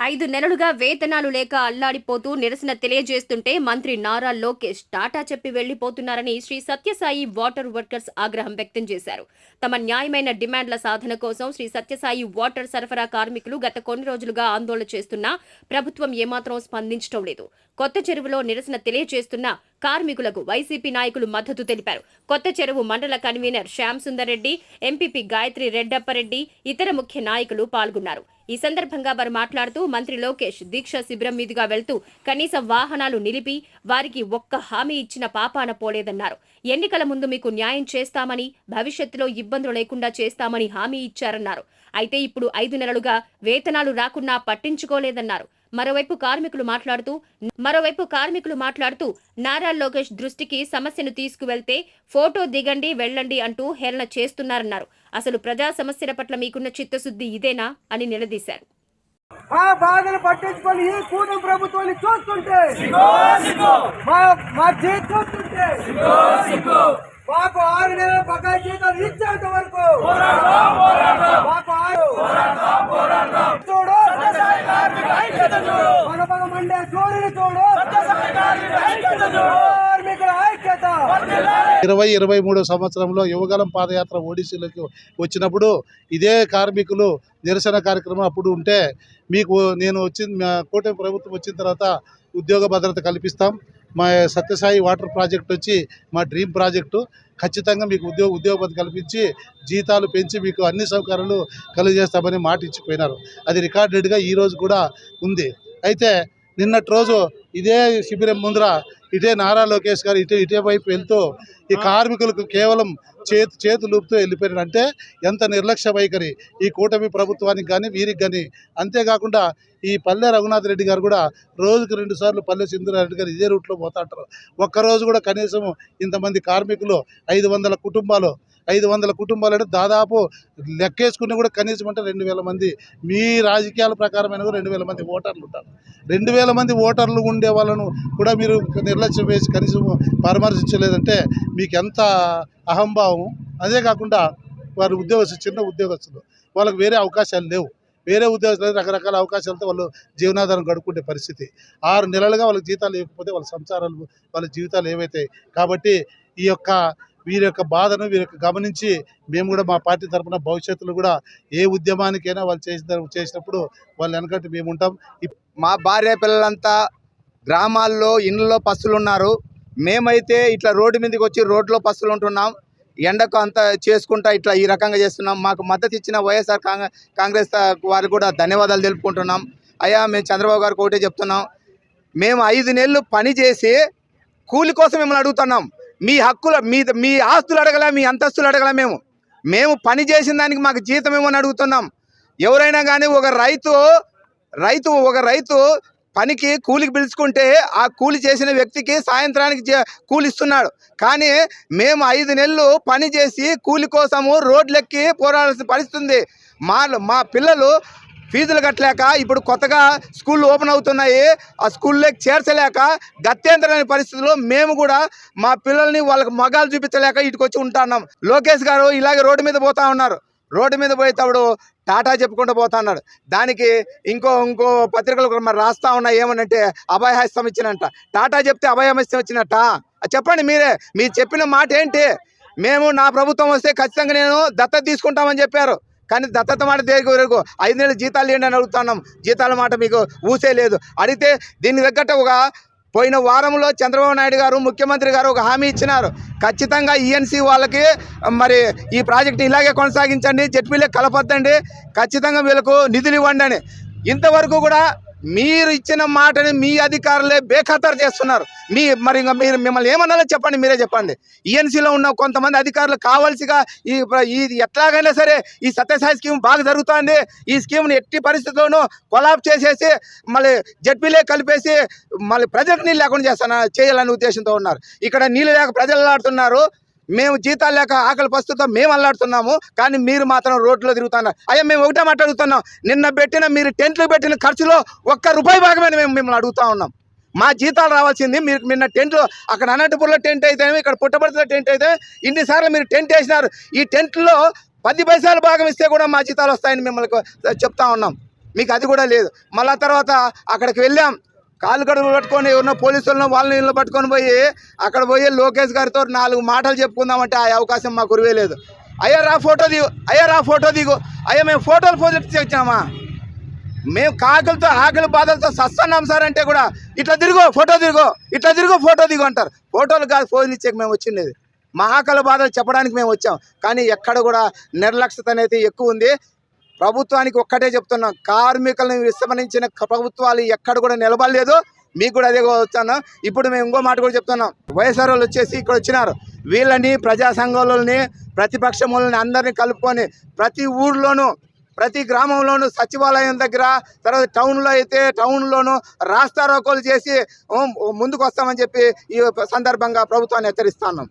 5 నెలలుగా వేతనాలు లేక అల్లాడిపోతూ నిరసన తెలియజేస్తుంటే మంత్రి నారా లోకేష్ టాటా చెప్పి వెళ్లిపోతున్నారని శ్రీ సత్యసాయి వాటర్ వర్కర్స్ ఆగ్రహం వ్యక్తం చేశారు. తమ న్యాయమైన డిమాండ్ల సాధన కోసం శ్రీ సత్యసాయి వాటర్ సరఫరా కార్మికులు గత కొన్ని రోజులుగా ఆందోళన చేస్తున్నా ప్రభుత్వం ఏమాత్రం స్పందించడం లేదు. కొత్త చెరువులో నిరసన తెలియజేస్తున్న కార్మికులకు వైసీపీ నాయకులు మద్దతు తెలిపారు. కొత్త చెరువు మండల కన్వీనర్ శ్యామ్ సుందర్ రెడ్డి, ఎంపీపీ గాయత్రి రెడ్డప్పరెడ్డి, ఇతర ముఖ్య నాయకులు పాల్గొన్నారు. ఈ సందర్భంగా వారు మాట్లాడుతూ మంత్రి లోకేష్ దీక్ష శిబిరం మీదుగా వెళ్తూ కనీస వాహనాలు నిలిపి వారికి ఒక్క హామీ ఇచ్చిన పాపాన పోలేదన్నారు. ఎన్నికల ముందు మీకు న్యాయం చేస్తామని, భవిష్యత్తులో ఇబ్బందులు లేకుండా చేస్తామని హామీ ఇచ్చారన్నారు. అయితే ఇప్పుడు 5 నెలలుగా వేతనాలు రాకున్నా పట్టించుకోలేదన్నారు. మరోవైపు కార్మికులు మాట్లాడుతూ నారా లోకేష్ దృష్టికి సమస్యను తీసుకువెళ్తే ఫోటో దిగండి వెళ్ళండి అంటూ హేళన చేస్తున్నారన్నారు. అసలు ప్రజా సమస్యల పట్ల మీకున్న చిత్తశుద్ధి ఇదేనా అని నిలదీశారు. మా బాధలు పట్టించుకొని ఈ కూటమి ప్రభుత్వాన్ని చూస్తుంటే మా జీతం చూస్తుంటే మాకు 6 నెలల బకాయి జీతాలు ఇచ్చేంత వరకు మాకు చూడు మన మండే చూడని చూడు కార్మికుల ఐక్యత. 2023 సంవత్సరంలో యువగలం పాదయాత్ర ఓడిసీలోకి వచ్చినప్పుడు ఇదే కార్మికులు నిరసన కార్యక్రమం అప్పుడు ఉంటే మీకు నేను కూటమి ప్రభుత్వం వచ్చిన తర్వాత ఉద్యోగ భద్రత కల్పిస్తాం, మా సత్యసాయి వాటర్ ప్రాజెక్ట్ వచ్చి మా డ్రీమ్ ప్రాజెక్టు, ఖచ్చితంగా మీకు ఉద్యోగ భద్రత కల్పించి జీతాలు పెంచి మీకు అన్ని సౌకర్యాలు కలుగజేస్తామని మాట ఇచ్చిపోయినారు. అది రికార్డెడ్గా ఈరోజు కూడా ఉంది. అయితే నిన్నటి రోజు ఇదే శిబిరం ముందర ఇటే నారా లోకేష్ గారు ఇటే వైపు వెళ్తూ ఈ కార్మికులకు కేవలం చేతులు ఊపుతూ వెళ్ళిపోయినారు. అంటే ఎంత నిర్లక్ష్య వైఖరి ఈ కూటమి ప్రభుత్వానికి కానీ వీరికి కానీ. అంతేకాకుండా ఈ పల్లె రఘునాథ్ రెడ్డి గారు కూడా రోజుకు 2 సార్లు పల్లె సింధురారెడ్డి గారు ఇదే రూట్లో పోతా ఉంటారు. ఒక్కరోజు కూడా కనీసం ఇంతమంది కార్మికులు 500 కుటుంబాలు అంటే దాదాపు లెక్కేసుకుని కూడా కనీసం అంటే 2000 మంది, మీ రాజకీయాల ప్రకారమైన కూడా 2000 మంది ఓటర్లు ఉంటారు. 2000 మంది ఓటర్లు ఉండే వాళ్ళను కూడా మీరు నిర్లక్ష్యం వేసి కనీసం పరామర్శించలేదంటే మీకు ఎంత అహంభావం. అదే కాకుండా వారు చిన్న ఉద్యోగస్తులు, వాళ్ళకి వేరే అవకాశాలు లేవు. వేరే ఉద్యోగస్తులు రకరకాల అవకాశాలతో వాళ్ళు జీవనాధారం గడుపుకునే పరిస్థితి. 6 నెలలుగా వాళ్ళకి జీతాలు లేకపోతే వాళ్ళ సంసారాలు వాళ్ళ జీవితాలు ఏవైతాయి. కాబట్టి వీరి యొక్క బాధను గమనించి మేము కూడా మా పార్టీ తరఫున భవిష్యత్తులో కూడా ఏ ఉద్యమానికైనా వాళ్ళు చేసినప్పుడు వాళ్ళు వెనకంటే మేము ఉంటాం. మా భార్య పిల్లలంతా గ్రామాల్లో ఇళ్ళలో పస్తులు ఉన్నారు. మేమైతే ఇట్లా రోడ్డు మీదకి వచ్చి రోడ్లో పస్తులు ఉంటున్నాం. ఎండకు అంతా చేసుకుంటా ఇట్లా ఈ రకంగా చేస్తున్నాం. మాకు మద్దతు ఇచ్చిన వైఎస్ఆర్ కాంగ్రెస్ వారికి కూడా ధన్యవాదాలు తెలుపుకుంటున్నాం. అయ్యా, మేము చంద్రబాబు గారికి ఒకటే చెప్తున్నాం, మేము 5 నెలలు పని చేసి కూలి కోసం మిమ్మల్ని అడుగుతున్నాం. మీ హక్కులు మీ ఆస్తులు అడగలే, మీ అంతస్తులు అడగలే. మేము పని చేసిన దానికి మాకు జీతం ఏమని అడుగుతున్నాం. ఎవరైనా కానీ ఒక రైతు పనికి కూలికి పిలుచుకుంటే ఆ కూలి చేసిన వ్యక్తికి సాయంత్రానికి కూలి ఇస్తున్నాడు. కానీ మేము 5 నెలలు పని చేసి కూలి కోసము రోడ్లెక్కి పోరాడాల్సిన పరిస్థితి ఉంది. మా పిల్లలు ఫీజులు కట్టలేక ఇప్పుడు కొత్తగా స్కూళ్ళు ఓపెన్ అవుతున్నాయి. ఆ స్కూల్లోకి చేర్చలేక గత్యంతరమైన పరిస్థితుల్లో మేము కూడా మా పిల్లల్ని వాళ్ళకి మగాలు చూపించలేక ఇటుకు వచ్చి ఉంటున్నాం. లోకేష్ గారు ఇలాగే రోడ్డు మీద పోతా ఉన్నారు. రోడ్డు మీద పోయేటప్పుడు టాటా చెప్పుకుంటూ పోతా ఉన్నాడు. దానికి ఇంకో పత్రికలు మరి రాస్తా ఉన్నాయి ఏమనంటే అభయహస్తం ఇచ్చినట్ట. టాటా చెప్తే అభయహస్తం ఇచ్చినట్ట. చెప్పండి మీరే, మీరు చెప్పిన మాట ఏంటి? నా ప్రభుత్వం వస్తే ఖచ్చితంగా నేను దత్తత తీసుకుంటామని చెప్పారు. కానీ దత్తత మాట దేనికి వరకు 5 నెలలు జీతాలు ఏంటి అని అడుగుతున్నాం. జీతాల మాట మీకు ఊసే లేదు. అడిగితే దీనికి తగ్గట్టు పోయిన వారంలో చంద్రబాబు నాయుడు గారు ముఖ్యమంత్రి గారు ఒక హామీ ఇచ్చినారు. ఖచ్చితంగా ఈఎన్సీ వాళ్ళకి మరి ఈ ప్రాజెక్ట్ని ఇలాగే కొనసాగించండి, జెడ్పీలో కలపొద్దండి, ఖచ్చితంగా వీళ్ళకు నిధులు ఇవ్వండి అని. ఇంతవరకు కూడా మీరు ఇచ్చిన మాటని మీ అధికారులే బేఖాతరు చేస్తున్నారు. మరి మీరు మిమ్మల్ని ఏమన్నారో చెప్పండి, మీరే చెప్పండి. ఈఎన్సీలో ఉన్న కొంతమంది అధికారులు కావాల్సిగా ఈ ఎట్లాగైనా సరే ఈ సత్యసాయి స్కీమ్ బాగా జరుగుతుంది, ఈ స్కీమ్ని ఎట్టి పరిస్థితుల్లోనూ కొలాబ్ చేసేసి మళ్ళీ జెడ్పీలే కలిపేసి మళ్ళీ ప్రజలకు నీళ్ళు లేకుండా చేయాలనే ఉద్దేశంతో ఉన్నారు. ఇక్కడ నీళ్ళు లేక ప్రజలు ఆడుతున్నారు. మేము జీతాలు లేక ఆకలి పరిస్థితితో మేము అల్లాడుతున్నాము. కానీ మీరు మాత్రం రోడ్లో తిరుగుతున్నారు. అయ్యా, మేము ఒకటే మాట అడుగుతున్నాం. మీరు టెంట్లు పెట్టిన ఖర్చులో ₹1 భాగమే మేము మిమ్మల్ని అడుగుతా ఉన్నాం. మా జీతాలు రావాల్సింది. మీరు నిన్న టెంట్లు అక్కడ అనంతపురంలో టెంట్ అయితే, ఇక్కడ పుట్టపర్తిలో టెంట్ అయితే, ఇన్నిసార్లు మీరు టెంట్ వేసినారు. ఈ టెంట్లో 10 పైసలు భాగం ఇస్తే కూడా మా జీతాలు వస్తాయని మిమ్మల్ని చెప్తా ఉన్నాం. మీకు అది కూడా లేదు. మళ్ళా తర్వాత అక్కడికి వెళ్ళాం, కాళ్ళు గడుగులు పట్టుకొని ఎవరినో పోలీసులను వాళ్ళని వీళ్ళు పట్టుకొని పోయి అక్కడ పోయి లోకేష్ గారితో 4 మాటలు చెప్పుకుందామంటే ఆ అవకాశం మాకు కురివేలేదు. అయ్యా రా ఫోటో దిగు, అయ్యా రా ఫోటో దిగు, అయ్యా మేము ఫోటోలు పోజెక్ట్ వచ్చామా? మేము కాకులతో ఆకలి బాధలతో సస్తున్నాం సార్ అంటే కూడా ఇట్లా తిరుగు ఫోటో దిగు, ఇట్లా తిరుగు ఫోటో దిగు అంటారు. ఫోటోలు కాదు ఫోన్లు ఇచ్చాక మేము వచ్చిండేది, మా ఆకలి బాధలు చెప్పడానికి మేము వచ్చాం. కానీ ఎక్కడ కూడా నిర్లక్ష్యత అనేది ఎక్కువ ఉంది. ప్రభుత్వానికి ఒక్కటే చెప్తున్నాం, కార్మికులను విస్మరించిన ప్రభుత్వాలు ఎక్కడ కూడా నిలబడలేదు. మీకు కూడా అదే వచ్చాను. ఇప్పుడు మేము ఇంకో మాట కూడా చెప్తున్నాం, వైఎస్ఆర్ వాళ్ళు వచ్చేసి ఇక్కడ వచ్చినారు, వీళ్ళని ప్రజా సంఘాలని ప్రతిపక్షములని అందరినీ కలుపుకొని ప్రతి ఊర్లోనూ ప్రతి గ్రామంలోనూ సచివాలయం దగ్గర, తర్వాత టౌన్లో అయితే టౌన్లోనూ రాస్తారోకోలు చేసి ముందుకు వస్తామని చెప్పి ఈ సందర్భంగా ప్రభుత్వాన్ని హెచ్చరిస్తున్నాం.